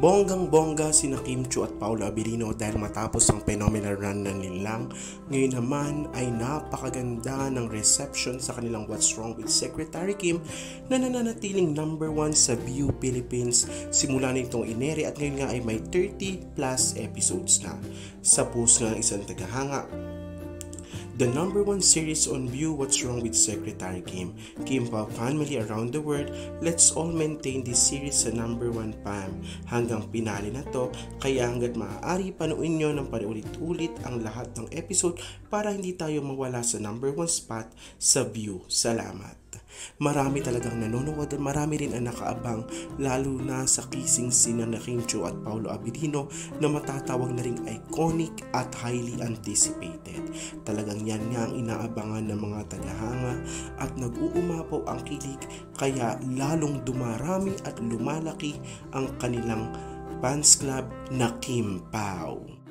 Bonggang-bongga sina Kim Chiu at Paolo Abilino dahil matapos ang phenomenal run na nilang. Ngayon naman ay napakaganda ng reception sa kanilang What's Wrong with Secretary Kim na nananatiling number 1 sa View Philippines simula na itong inere at ngayon nga ay may 30 plus episodes na. Sa post nga ng isang tagahanga, the number 1 series on View, What's Wrong with Secretary Kim. Kim Pao family around the world, let's all maintain this series sa number 1 PAM. Hanggang pinali na to, kaya hanggat maaari panuin nyo ng paulit-ulit ang lahat ng episode para hindi tayo mawala sa number 1 spot sa View. Salamat. Marami talagang nanonood at marami rin ang nakaabang, lalo na sa kissing scene ng Kim Chiu at Paolo Abilino na matatawag na ring iconic at highly anticipated. Talagang yan nga ang inaabangan ng mga tagahanga at nag-uumapaw ang kilig, kaya lalong dumarami at lumalaki ang kanilang fans club na Kim Pao.